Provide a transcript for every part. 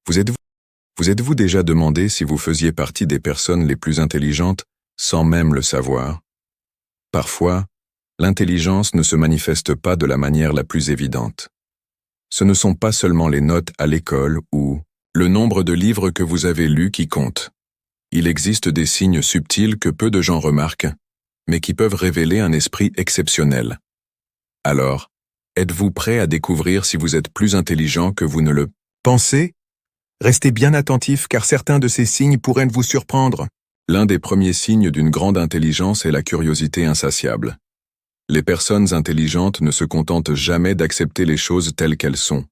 Vous êtes-vous déjà demandé si vous faisiez partie des personnes les plus intelligentes sans même le savoir? Parfois, l'intelligence ne se manifeste pas de la manière la plus évidente. Ce ne sont pas seulement les notes à l'école ou le nombre de livres que vous avez lus qui comptent. Il existe des signes subtils que peu de gens remarquent, mais qui peuvent révéler un esprit exceptionnel. Alors, êtes-vous prêt à découvrir si vous êtes plus intelligent que vous ne le pensez? Restez bien attentif car certains de ces signes pourraient vous surprendre. L'un des premiers signes d'une grande intelligence est la curiosité insatiable. Les personnes intelligentes ne se contentent jamais d'accepter les choses telles qu'elles sont.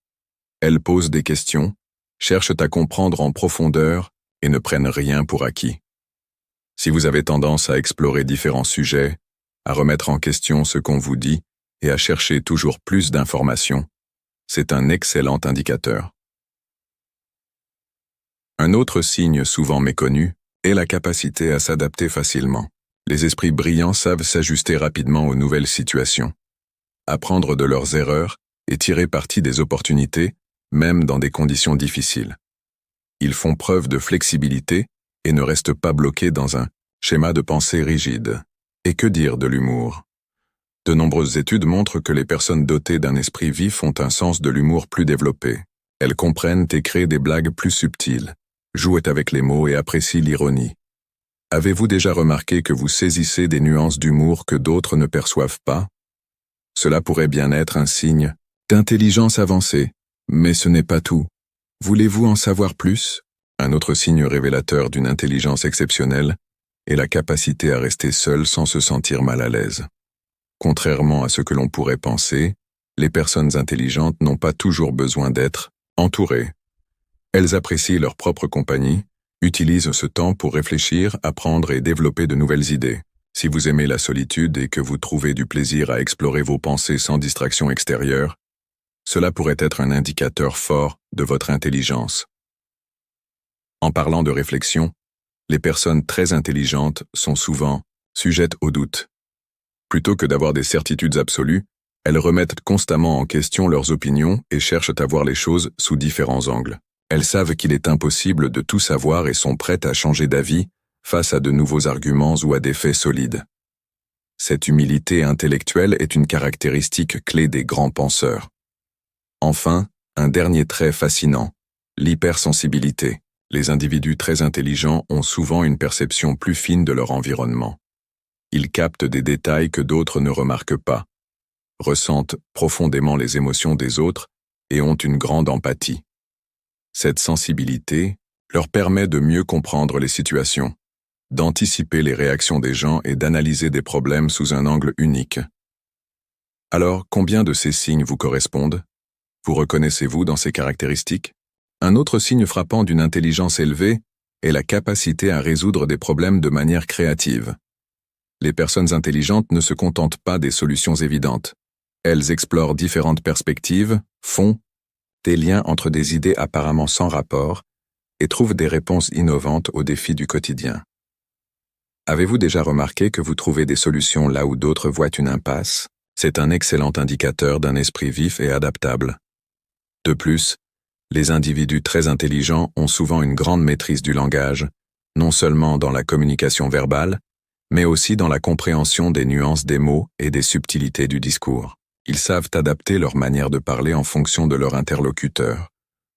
Elles posent des questions, cherchent à comprendre en profondeur et ne prennent rien pour acquis. Si vous avez tendance à explorer différents sujets, à remettre en question ce qu'on vous dit et à chercher toujours plus d'informations, c'est un excellent indicateur. Un autre signe souvent méconnu est la capacité à s'adapter facilement. Les esprits brillants savent s'ajuster rapidement aux nouvelles situations, apprendre de leurs erreurs et tirer parti des opportunités, même dans des conditions difficiles. Ils font preuve de flexibilité et ne restent pas bloqués dans un schéma de pensée rigide. Et que dire de l'humour? De nombreuses études montrent que les personnes dotées d'un esprit vif ont un sens de l'humour plus développé. Elles comprennent et créent des blagues plus subtiles, jouent avec les mots et apprécient l'ironie. Avez-vous déjà remarqué que vous saisissez des nuances d'humour que d'autres ne perçoivent pas? Cela pourrait bien être un signe d'intelligence avancée, mais ce n'est pas tout. Voulez-vous en savoir plus? Un autre signe révélateur d'une intelligence exceptionnelle est la capacité à rester seul sans se sentir mal à l'aise. Contrairement à ce que l'on pourrait penser, les personnes intelligentes n'ont pas toujours besoin d'être entourées. Elles apprécient leur propre compagnie, utilisent ce temps pour réfléchir, apprendre et développer de nouvelles idées. Si vous aimez la solitude et que vous trouvez du plaisir à explorer vos pensées sans distraction extérieure, cela pourrait être un indicateur fort de votre intelligence. En parlant de réflexion, les personnes très intelligentes sont souvent sujettes au doute. Plutôt que d'avoir des certitudes absolues, elles remettent constamment en question leurs opinions et cherchent à voir les choses sous différents angles. Elles savent qu'il est impossible de tout savoir et sont prêtes à changer d'avis face à de nouveaux arguments ou à des faits solides. Cette humilité intellectuelle est une caractéristique clé des grands penseurs. Enfin, un dernier trait fascinant, l'hypersensibilité. Les individus très intelligents ont souvent une perception plus fine de leur environnement. Ils captent des détails que d'autres ne remarquent pas, ressentent profondément les émotions des autres et ont une grande empathie. Cette sensibilité leur permet de mieux comprendre les situations, d'anticiper les réactions des gens et d'analyser des problèmes sous un angle unique. Alors, combien de ces signes vous correspondent? Vous reconnaissez-vous dans ces caractéristiques? Un autre signe frappant d'une intelligence élevée est la capacité à résoudre des problèmes de manière créative. Les personnes intelligentes ne se contentent pas des solutions évidentes. Elles explorent différentes perspectives, font des liens entre des idées apparemment sans rapport et trouvent des réponses innovantes aux défis du quotidien. Avez-vous déjà remarqué que vous trouvez des solutions là où d'autres voient une impasse? C'est un excellent indicateur d'un esprit vif et adaptable. De plus, les individus très intelligents ont souvent une grande maîtrise du langage, non seulement dans la communication verbale, mais aussi dans la compréhension des nuances des mots et des subtilités du discours. Ils savent adapter leur manière de parler en fonction de leur interlocuteur,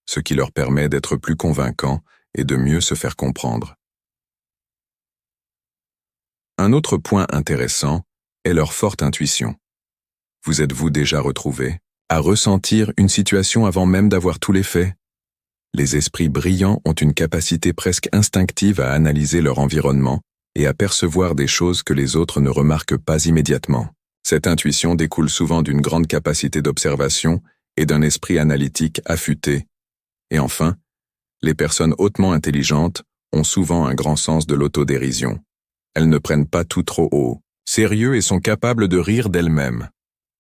ce qui leur permet d'être plus convaincants et de mieux se faire comprendre. Un autre point intéressant est leur forte intuition. Vous êtes-vous déjà retrouvé à ressentir une situation avant même d'avoir tous les faits? Les esprits brillants ont une capacité presque instinctive à analyser leur environnement et à percevoir des choses que les autres ne remarquent pas immédiatement. Cette intuition découle souvent d'une grande capacité d'observation et d'un esprit analytique affûté. Et enfin, les personnes hautement intelligentes ont souvent un grand sens de l'autodérision. Elles ne prennent pas tout trop au sérieux et sont capables de rire d'elles-mêmes.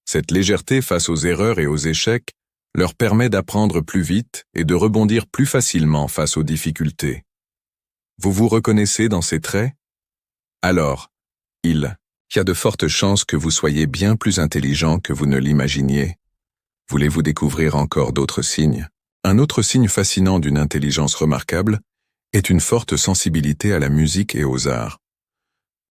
Cette légèreté face aux erreurs et aux échecs leur permet d'apprendre plus vite et de rebondir plus facilement face aux difficultés. Vous vous reconnaissez dans ces traits? Alors, il y a de fortes chances que vous soyez bien plus intelligent que vous ne l'imaginiez. Voulez-vous découvrir encore d'autres signes? Un autre signe fascinant d'une intelligence remarquable est une forte sensibilité à la musique et aux arts.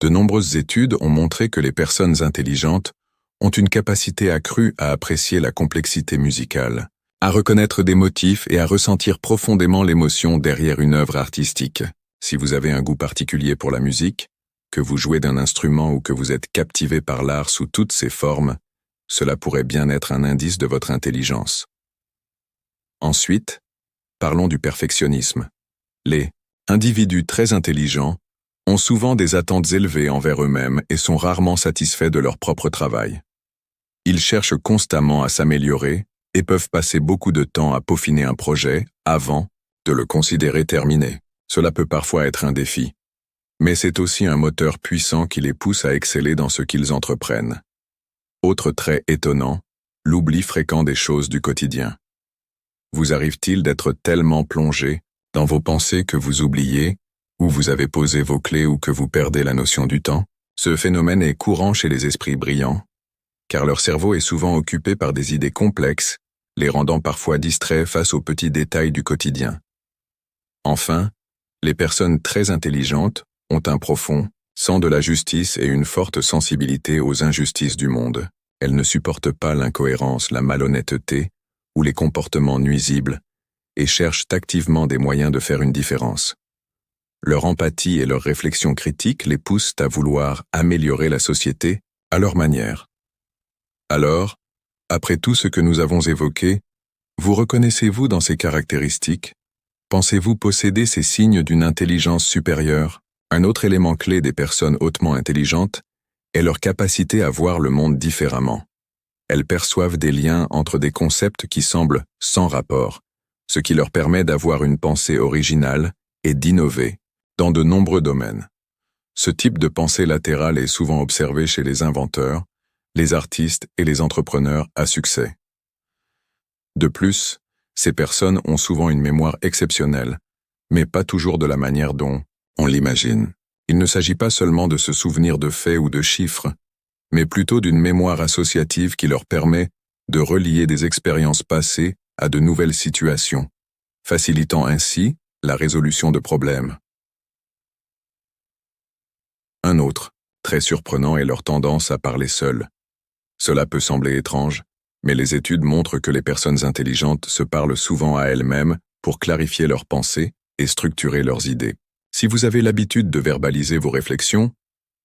De nombreuses études ont montré que les personnes intelligentes ont une capacité accrue à apprécier la complexité musicale, à reconnaître des motifs et à ressentir profondément l'émotion derrière une œuvre artistique. Si vous avez un goût particulier pour la musique, que vous jouez d'un instrument ou que vous êtes captivé par l'art sous toutes ses formes, cela pourrait bien être un indice de votre intelligence. Ensuite, parlons du perfectionnisme. Les individus très intelligents ont souvent des attentes élevées envers eux-mêmes et sont rarement satisfaits de leur propre travail. Ils cherchent constamment à s'améliorer et peuvent passer beaucoup de temps à peaufiner un projet avant de le considérer terminé. Cela peut parfois être un défi, mais c'est aussi un moteur puissant qui les pousse à exceller dans ce qu'ils entreprennent. Autre trait étonnant, l'oubli fréquent des choses du quotidien. Vous arrive-t-il d'être tellement plongé dans vos pensées que vous oubliez, ou vous avez posé vos clés ou que vous perdez la notion du temps? Ce phénomène est courant chez les esprits brillants, car leur cerveau est souvent occupé par des idées complexes, les rendant parfois distraits face aux petits détails du quotidien. Enfin, les personnes très intelligentes ont un profond sens de la justice et une forte sensibilité aux injustices du monde. Elles ne supportent pas l'incohérence, la malhonnêteté ou les comportements nuisibles et cherchent activement des moyens de faire une différence. Leur empathie et leur réflexion critique les poussent à vouloir améliorer la société à leur manière. Alors, après tout ce que nous avons évoqué, vous reconnaissez-vous dans ces caractéristiques? Pensez-vous posséder ces signes d'une intelligence supérieure? Un autre élément clé des personnes hautement intelligentes est leur capacité à voir le monde différemment. Elles perçoivent des liens entre des concepts qui semblent sans rapport, ce qui leur permet d'avoir une pensée originale et d'innover dans de nombreux domaines. Ce type de pensée latérale est souvent observé chez les inventeurs, les artistes et les entrepreneurs à succès. De plus, ces personnes ont souvent une mémoire exceptionnelle, mais pas toujours de la manière dont on l'imagine. Il ne s'agit pas seulement de se souvenir de faits ou de chiffres, mais plutôt d'une mémoire associative qui leur permet de relier des expériences passées à de nouvelles situations, facilitant ainsi la résolution de problèmes. Un autre, très surprenant, est leur tendance à parler seules. Cela peut sembler étrange, mais les études montrent que les personnes intelligentes se parlent souvent à elles-mêmes pour clarifier leurs pensées et structurer leurs idées. Si vous avez l'habitude de verbaliser vos réflexions,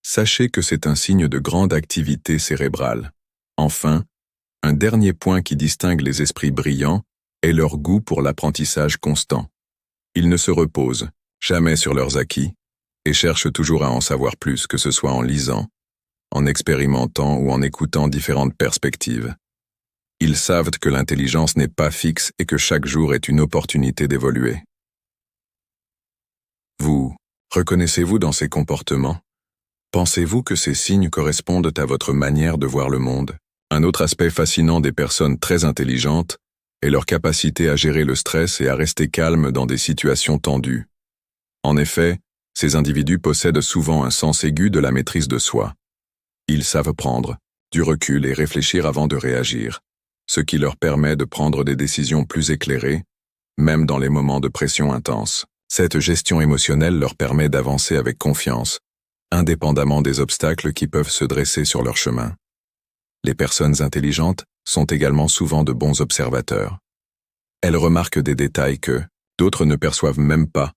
sachez que c'est un signe de grande activité cérébrale. Enfin, un dernier point qui distingue les esprits brillants est leur goût pour l'apprentissage constant. Ils ne se reposent jamais sur leurs acquis et cherchent toujours à en savoir plus, que ce soit en lisant, en expérimentant ou en écoutant différentes perspectives. Ils savent que l'intelligence n'est pas fixe et que chaque jour est une opportunité d'évoluer. Vous, reconnaissez-vous dans ces comportements? Pensez-vous que ces signes correspondent à votre manière de voir le monde? Un autre aspect fascinant des personnes très intelligentes est leur capacité à gérer le stress et à rester calme dans des situations tendues. En effet, ces individus possèdent souvent un sens aigu de la maîtrise de soi. Ils savent prendre du recul et réfléchir avant de réagir, ce qui leur permet de prendre des décisions plus éclairées, même dans les moments de pression intense. Cette gestion émotionnelle leur permet d'avancer avec confiance, indépendamment des obstacles qui peuvent se dresser sur leur chemin. Les personnes intelligentes sont également souvent de bons observateurs. Elles remarquent des détails que d'autres ne perçoivent même pas,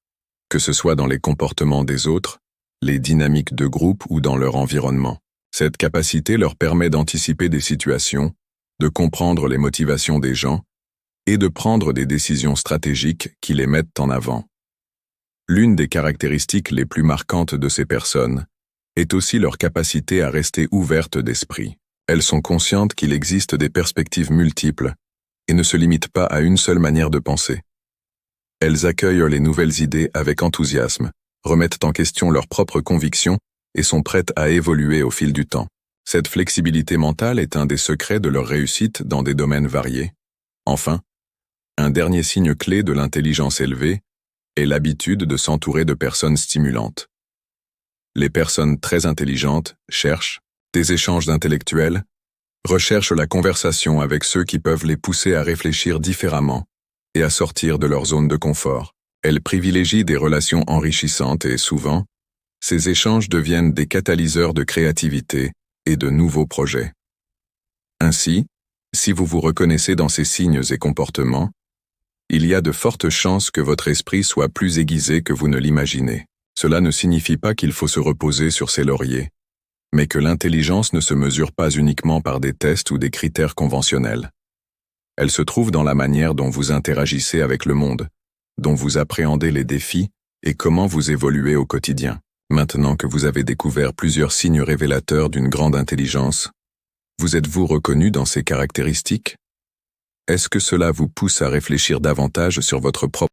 que ce soit dans les comportements des autres, les dynamiques de groupe ou dans leur environnement. Cette capacité leur permet d'anticiper des situations, de comprendre les motivations des gens et de prendre des décisions stratégiques qui les mettent en avant. L'une des caractéristiques les plus marquantes de ces personnes est aussi leur capacité à rester ouvertes d'esprit. Elles sont conscientes qu'il existe des perspectives multiples et ne se limitent pas à une seule manière de penser. Elles accueillent les nouvelles idées avec enthousiasme, remettent en question leurs propres convictions et sont prêtes à évoluer au fil du temps. Cette flexibilité mentale est un des secrets de leur réussite dans des domaines variés. Enfin, un dernier signe clé de l'intelligence élevée est l'habitude de s'entourer de personnes stimulantes. Les personnes très intelligentes cherchent des échanges intellectuels, recherchent la conversation avec ceux qui peuvent les pousser à réfléchir différemment et à sortir de leur zone de confort. Elles privilégient des relations enrichissantes et souvent, ces échanges deviennent des catalyseurs de créativité et de nouveaux projets. Ainsi, si vous vous reconnaissez dans ces signes et comportements, il y a de fortes chances que votre esprit soit plus aiguisé que vous ne l'imaginez. Cela ne signifie pas qu'il faut se reposer sur ses lauriers, mais que l'intelligence ne se mesure pas uniquement par des tests ou des critères conventionnels. Elle se trouve dans la manière dont vous interagissez avec le monde, dont vous appréhendez les défis et comment vous évoluez au quotidien. Maintenant que vous avez découvert plusieurs signes révélateurs d'une grande intelligence, vous êtes-vous reconnu dans ces caractéristiques? Est-ce que cela vous pousse à réfléchir davantage sur votre propre